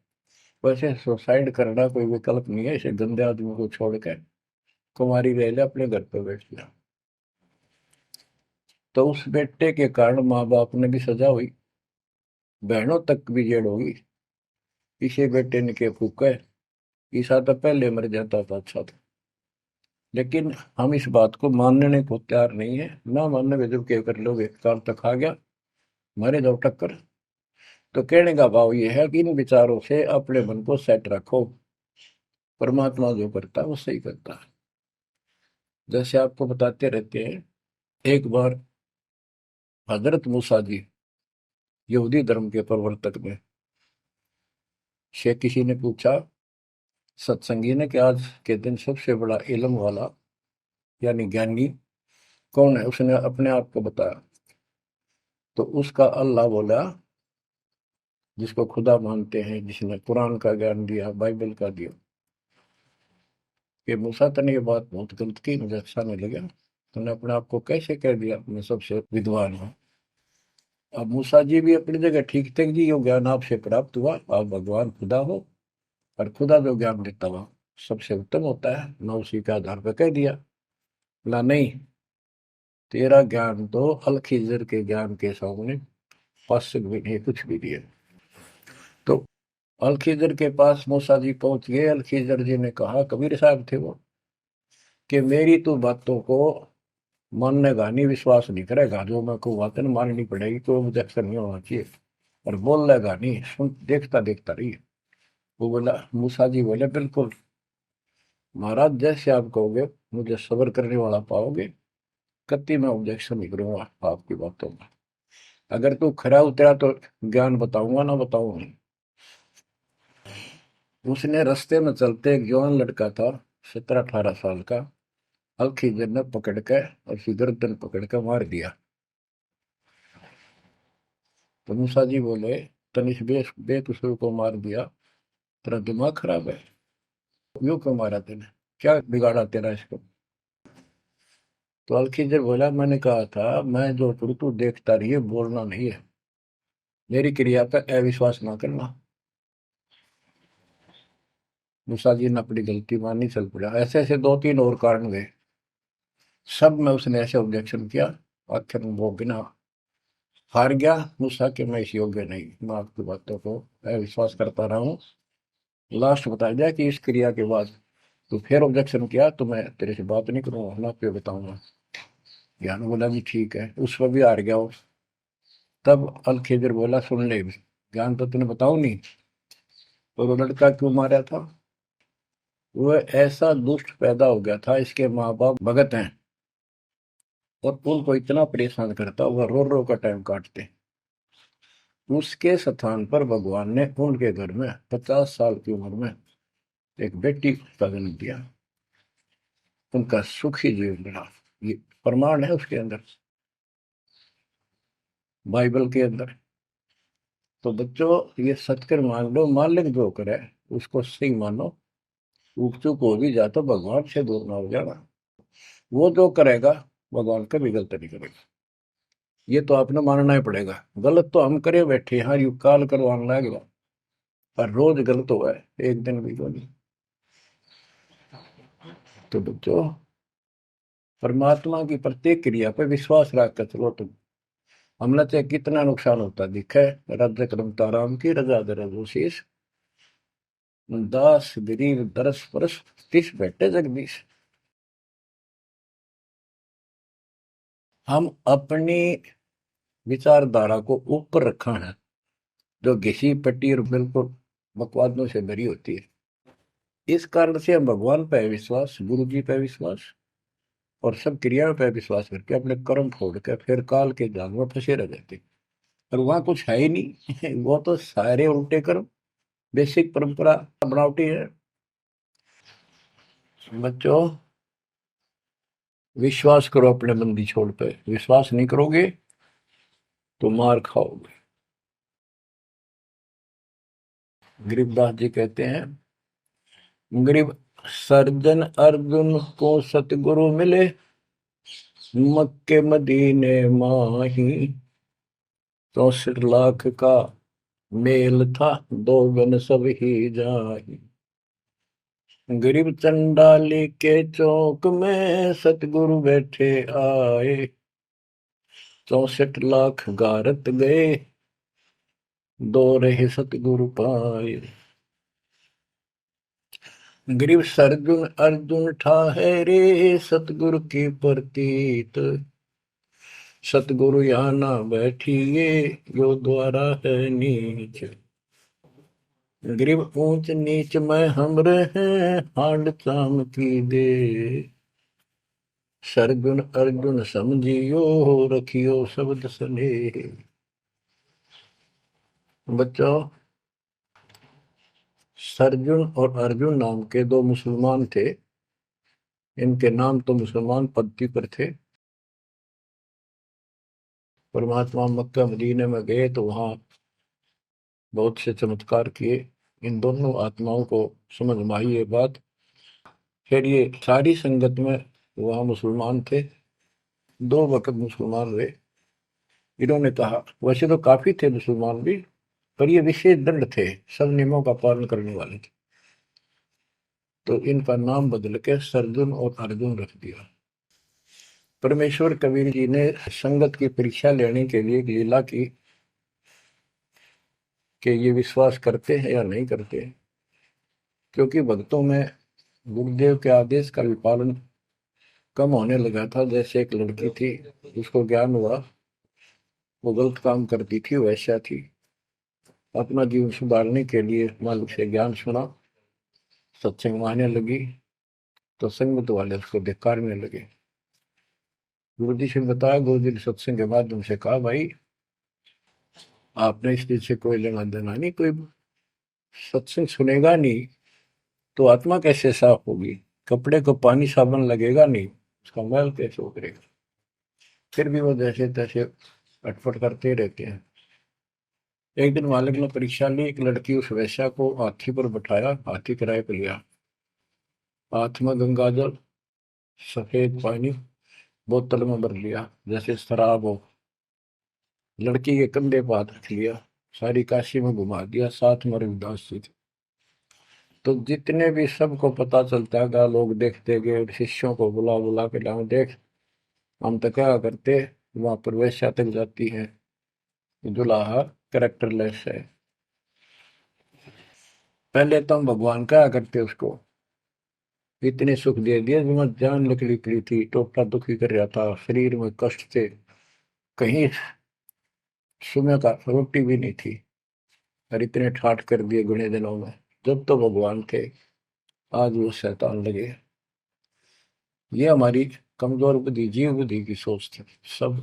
वैसे सुसाइड करना कोई विकल्प नहीं है, इसे गंदे आदमी को छोड़ कर कुमारी रह ले, अपने घर पर बैठ जा। तो उस बेटे के कारण माँ बाप ने भी सजा हुई, बहनों तक भी जेल होगी। इसे बेटे ने के फूका है, ईसा तो पहले मर जाता था, अच्छा था। लेकिन हम इस बात को मानने को तैयार नहीं है, ना मानने के जब क्या कर लोगे, काल तक आ गया, मारे जाओ टक्कर। तो कहने का भाव ये है कि इन विचारों से अपने मन को सेट रखो। परमात्मा जो करता है वो सही करता है। जैसे आपको बताते रहते हैं, एक बार हजरत मूसा जी, यहूदी धर्म के प्रवर्तक में, से किसी ने पूछा सत्संगी ने कि आज के दिन सबसे बड़ा इल्म वाला यानी ज्ञानी कौन है, उसने अपने आप को बताया। तो उसका अल्लाह बोला, जिसको खुदा मानते हैं, जिसने कुरान का ज्ञान दिया, बाइबल का दिया। कि मूसा तने ये बात बहुत गलत की, मुझे अच्छा नहीं लगा, तूने अपने आप को कैसे कह दिया मैं सबसे विद्वान हूँ। अब मूसा जी भी अपनी जगह ठीक थे जी, यो ज्ञान आपसे प्राप्त हुआ, आप भगवान खुदा हो, और खुदा जो ज्ञान देता हुआ सबसे उत्तम होता है, मैं उसी के आधार पर कह दिया। बोला नहीं, तेरा ज्ञान तो अल खिजर के ज्ञान के सामने पश्चिम भी नहीं, कुछ भी नहीं है। तो अलखिजर के पास मूसा जी पहुंच गए। अलखिजर जी ने कहा, कबीर साहब थे वो, कि मेरी तो बातों को माननेगा नहीं, विश्वास नहीं करेगा, जो मैं को बातें माननी पड़ेगी, कोई ऑब्जेक्शन नहीं होना चाहिए, और बोल लेगा नहीं, सुन देखता देखता रहिए। वो बोला, मूसा जी बोले, बिल्कुल महाराज, जैसे आप कहोगे, मुझे सब्र करने वाला पाओगे, कति मैं ऑब्जेक्शन नहीं करूंगा आपकी बातों में। अगर तू खरा उतरा तो ज्ञान बताऊंगा, ना बताऊंगा। उसने रास्ते में चलते एक जवान लड़का था, 17-18 साल का। अलखीजर ने पकड़ के और उसकी गर्दन पकड़ के मार दिया। तो मूसा जी बोले, तनिष बेकसूर को मार दिया, तेरा दिमाग खराब है, यूं क्यों मारा तेने, क्या बिगाड़ा तेरा इसको। तो अलखीजर बोला, मैंने कहा था मैं जो करूँ तू देखता रहिए, बोलना नहीं है, मेरी क्रिया पर अविश्वास ना करना। मूसा जी ने अपनी गलती मानी, चल पड़ा। ऐसे ऐसे 2-3 और कारण हुए, सब में उसने ऐसे ऑब्जेक्शन किया। आखिर में वो बिना हार गया। मूसा के मैं इस योग्य नहीं, मैं आपकी बातों को अविश्वास करता रहा हूँ। लास्ट बता दिया कि इस क्रिया के बाद तो फिर ऑब्जेक्शन किया तो मैं तेरे से बात नहीं करूंगा, ना पे बताऊंगा। ज्ञान बोला भी ठीक है, उस पर भी हार गया वो। तब अल खिजर बोला, सुन ले, ज्ञान तो तूने बताऊ नहीं, तो वो लड़का क्यों मारा था। वो ऐसा दुष्ट पैदा हो गया था, इसके माँ बाप भगत हैं, और उनको इतना परेशान करता, वह रो रो का टाइम काटते। उसके स्थान पर भगवान ने उनके घर में 50 साल की उम्र में एक बेटी का जन्म दिया। उनका सुखी जीवन रहा। ये प्रमाण है उसके अंदर, बाइबल के अंदर। तो बच्चों, ये सत्य मान लो, मालिक जो करे उसको सही मानो। ऊक चूक हो भी जा तो भगवान से दूर ना हो जाना। वो जो करेगा, भगवान कभी गलत नहीं करेगा। ये तो आपने मानना ही पड़ेगा। गलत तो हम करे बैठे, हाँ यू काल करवाने लगेगा, पर रोज गलत हुआ है, एक दिन भी तो नहीं। तो बच्चों, परमात्मा की प्रत्येक क्रिया पर विश्वास रख कर चलो तुम। हमने चाहे कितना नुकसान होता दिखे, रज करमता राम की रजा दर शीश, दास गरीब दरस परस, तिस बैठे जगदीश। हम अपनी विचारधारा को ऊपर रखा है, जो घिसी पट्टी और बिल्कुल बकवादों से भरी होती है। इस कारण से हम भगवान पे विश्वास, गुरु जी पे विश्वास, और सब क्रियाओं पे विश्वास करके अपने कर्म छोड़ के फिर काल के जाल में फंसे रह जाते। और वहां कुछ है ही नहीं। वो तो सारे उल्टे कर्म, बेसिक परंपरा बनावटी है। बच्चों, विश्वास करो अपने बंदी छोड़ पे, विश्वास नहीं करोगे तो मार खाओगे। गरीबदास जी कहते हैं, गरीब सर्जन अर्जुन को सतगुरु मिले, मक्के मदीने माही, 64 लाख का मेल था, दो गन सब ही जाही। गरीब चंडाली के चौक में सतगुरु बैठे आए, 64 लाख गारत गए, दो रहे सतगुरु पाए। गरीब सरजुन अर्जुन ठाहरे, सतगुरु की प्रतीत, सतगुरु यहाँ ना बैठिए, यो द्वारा है नीच। गरीब ऊंच नीच में हम रहे, हांड चाम की दे, सरगुन अर्जुन समझियो, रखियो शब्द सने। बच्चों, सरजुन और अर्जुन नाम के दो मुसलमान थे। इनके नाम तो मुसलमान पद्धति पर थे। परमात्मा मक्का मदीने में गए तो वहां बहुत से चमत्कार किए। इन दोनों आत्माओं को समझ में आई ये बात। फिर ये सारी संगत में वहां मुसलमान थे, 2 वक्त मुसलमान हुए। इन्होंने कहा, वैसे तो काफी थे मुसलमान भी, पर ये विशेष दृढ़ थे, सब नियमों का पालन करने वाले थे। तो इनका नाम बदल के सरजुन और अर्जुन रख दिया। परमेश्वर कबीर जी ने संगत की परीक्षा लेने के लिए एक लीला की, कि ये विश्वास करते हैं या नहीं करते हैं। क्योंकि भक्तों में गुरुदेव के आदेश का भी पालन कम होने लगा था। जैसे एक लड़की थी, उसको ज्ञान हुआ वो गलत काम करती थी, वैसा थी। अपना जीवन सुधारने के लिए मालिक से ज्ञान सुना, सत्संग में आने लगी, तो संगत वाले उसको धिक्कारने लगे। गुरु जी से बताया, गुरु जी ने सत्संग के माध्यम से कहा, भाई आपने इस चीज से कोई लेना देना नहीं, कोई सत्संग सुनेगा नहीं तो आत्मा कैसे साफ होगी, कपड़े को पानी साबुन लगेगा नहीं, उसका मैल कैसे उतरेगा। फिर भी वो जैसे तैसे अटपट करते रहते हैं। एक दिन मालिक ने परीक्षा ली, एक लड़की उस वैश्या को हाथी पर बैठाया, हाथी किराए पर लिया, हाथ में गंगाजल सफेद पानी बोतल में भर लिया जैसे शराब हो, लड़की के कंधे पर हाथ रख लिया, सारी काशी में घुमा दिया, साथ में रविदास जी थे। तो जितने भी सबको पता चलता है, लोग देखते गए, शिष्यों को बुला बुला के लाओ, देख हम तो क्या करते, वहां पर वैश्या तक जाती है, दुल्हा करेक्टरलेस है। पहले तो हम भगवान क्या करते उसको, इतने सुख दे दिए, जिसमें जान निकली पड़ी थी, टोटा दुखी कर रहा था, शरीर में कष्ट थे, कहीं सुबह का रोटी भी नहीं थी, और इतने ठाट कर दिए गुणे दिनों में। जब तो भगवान थे, आज वो शैतान लगे। ये हमारी कमजोर बुद्धि, जीव बुद्धि की सोच थी। सब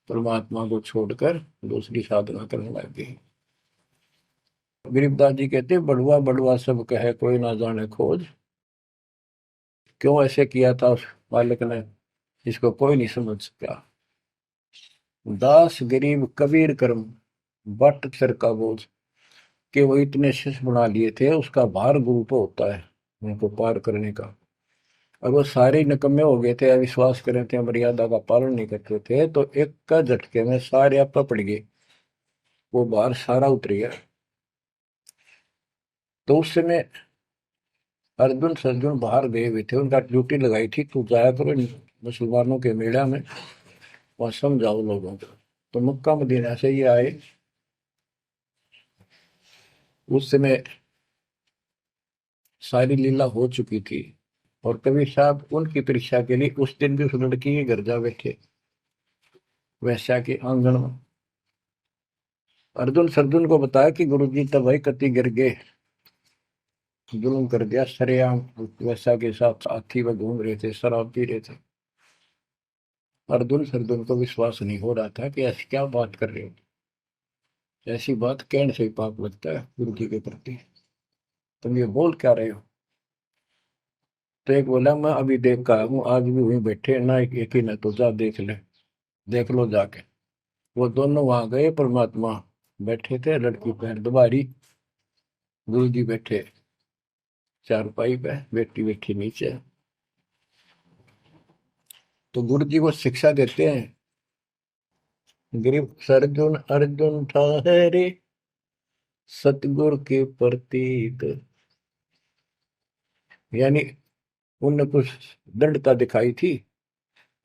परमात्मा को छोड़कर दूसरी साधना करने लग गए। गरीबदास जी कहते, बड़ुआ बड़ुआ सब कहे कोई ना जाने खोज। क्यों ऐसे किया था उस मालिक ने, इसको कोई नहीं समझ सका। दास गरीब कबीर कर्म, बट सर का बोझ। कि वो इतने शिष्य बना लिए थे, उसका भार गुरु पे होता है उनको पार करने का। और वो सारे निकम्मे हो गए थे, अविश्वास कर रहे थे, मर्यादा का पालन नहीं करते थे, तो एक का झटके में सारे आप पड़ गए, वो भार सारा उतर गया। तो उस समय अर्जुन सर्जुन बाहर गए हुए थे, उनका ड्यूटी लगाई थी, तो जाया करो मुसलमानों के मेला में, वहां समझाओ लोगों को। तो मक्का मदीना से ये आए। उस समय सारी लीला हो चुकी थी, और कबीर साहब उनकी परीक्षा के लिए उस दिन भी उस लड़की के घर जा बैठे, वैश्या के आंगन में। अर्जुन सर्जुन को बताया कि गुरु जी तब भाई कति गिर गए, जुल्म कर दिया सरेआम, वैश्या के साथ साथी में घूम रहे थे, शराब पी रहे थे। अर्जुन सर्जुन को विश्वास नहीं हो रहा था कि ऐसी क्या बात कर रहे हो, ऐसी बात कहने से ही पाप लगता है गुरु जी के प्रति, तुम ये बोल क्या रहे हो। तो एक बोला, मैं अभी देख का हूँ, आज भी वहीं बैठे ना, एक ही ना, तो जा देख ले, देख लो जाके। वो दोनों वहां गए, परमात्मा बैठे थे, लड़की पैर दुबारी, गुरु जी बैठे चारपाई पे, बेटी बैठी नीचे। तो गुरु जी को शिक्षा देते हैं, गिरिव सर्जुन अर्जुन ठहरे, सतगुरु के प्रतीक। यानी उनने कुछ दृढ़ता दिखाई थी,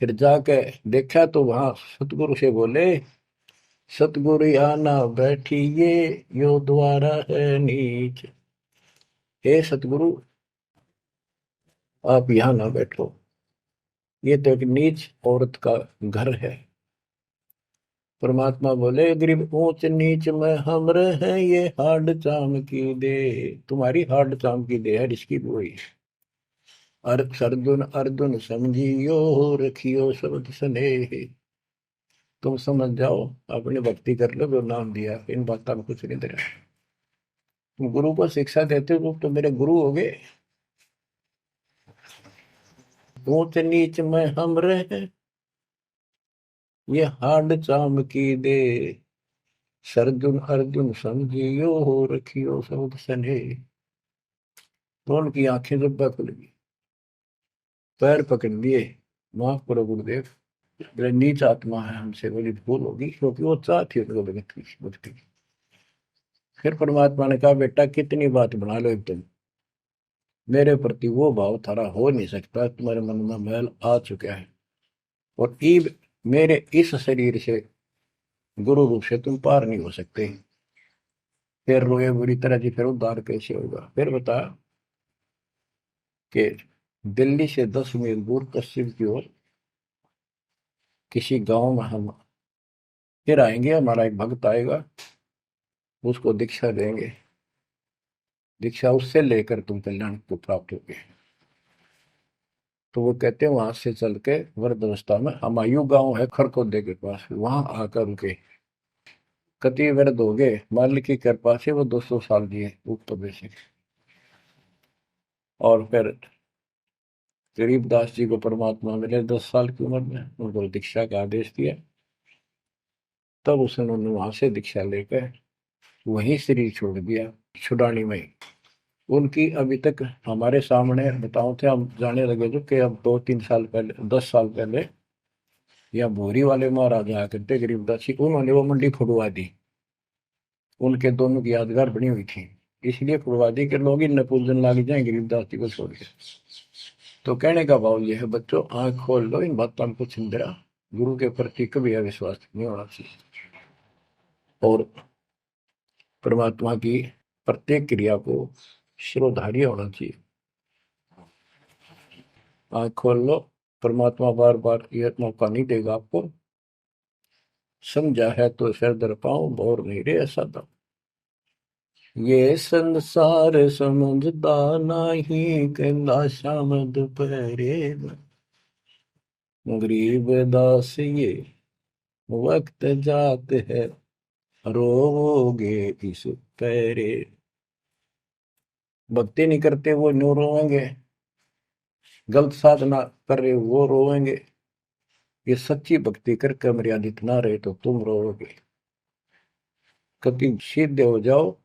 फिर जाके देखा तो वहां सतगुरु से बोले, सतगुरु आना बैठिए, यो द्वारा है नीच। हे सतगुरु, आप यहाँ ना बैठो, ये तो एक नीच औरत का घर है। परमात्मा बोले, गरीब ऊंच नीच में हम रहे, ये हाड चाम की दे, तुम्हारी हाड चाम की दे है, इसकी कोई। अर्जुन अर्जुन समझियो, रखियो शब्द स्नेह। तुम समझ जाओ, अपनी भक्ति कर लो, जो नाम दिया, इन बातों में कुछ नहीं दे रहा। तुम गुरु को शिक्षा देते हो तो मेरे गुरु हो गए। ऊंच नीच में हम रहे, ये हाड चाम की दे, सरजुन अर्जुन समझियो, रखियो शब्द स्नेह। तो उनकी आंखें जब खुल गई, पैर पकड़ लिए, माफ करो गुरुदेव, मेरे नीच आत्मा है, हमसे बड़ी भूल होगी, क्योंकि वो चाहती उनको भक्ति। फिर परमात्मा ने कहा, बेटा कितनी बात बना लो एकदम, मेरे प्रति वो भाव थारा हो नहीं सकता, तुम्हारे मन में मैल आ चुका है, और ईब मेरे इस शरीर से गुरु रूप से तुम पार नहीं हो सकते। फिर रोए बुरी तरह जी, फिर उद्धार कैसे होगा? फिर बता कि दिल्ली से 10 मील दूर पश्चिम की ओर किसी गांव में हम फिर आएंगे, हमारा एक भक्त आएगा, उसको दीक्षा देंगे, दीक्षा उससे लेकर तुम कल्याण को प्राप्त होगे। तो वो कहते हैं वहां से चल के वृद्धावस्था में हमायूं गांव है खरखोदे के पास, वहां आकर उनके कति वृद्ध हो गए, मालिक की कृपा से वो 200 साल जिए ऊपर से। और फिर गरीबदास जी को परमात्मा मिले 10 साल की उम्र में, उनको दीक्षा का आदेश दिया। तब उसने उन्होंने वहां से दीक्षा लेकर वहीं शरीर छोड़ दिया, छुड़ानी में ही। उनकी अभी तक हमारे सामने बताओ थे, हम जाने लगे जो कि अब 2-3 साल पहले, 10 साल पहले, या भोरी वाले महाराज आया करते गरीबदास जी, उन्होंने वो मंडी फुड़वा दी। उनके दोनों की यादगार बनी हुई थी, इसलिए फुड़वा दी कि लोग इन पूजन लाग जाए गरीबदास जी को छोड़ के। तो कहने का भाव ये है बच्चों, आंख खोल लो, इन बातों को चिंतरा, गुरु के प्रति कभी अविश्वास नहीं होना चाहिए, और परमात्मा की प्रत्येक क्रिया को शिरोधार्य होना चाहिए। आंख खोल लो, परमात्मा बार बार ये मौका नहीं देगा आपको। समझा है तो सिर दर पाऊं, बोर नहीं रे ऐसा था। ये संसार समझदा नहीं, कहला शाम दोपहरे गरीब दास ये वक्त जात है, रोओगे इस पैरे। भक्ति नहीं करते वो न्यू रोएंगे, गलत साधना कर रहे वो रोएंगे। ये सच्ची भक्ति करके मर्यादित ना रहे तो तुम रोओगे। कभी सीधे हो जाओ,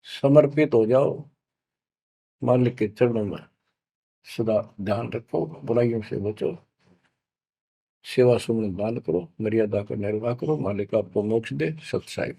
समर्पित हो जाओ, मालिक के चरणों में सदा ध्यान रखो, बुराइयों से बचो, सेवा सुमन दान करो, मर्यादा का निर्वाह करो, मालिक आपको मोक्ष दे। सत्साई।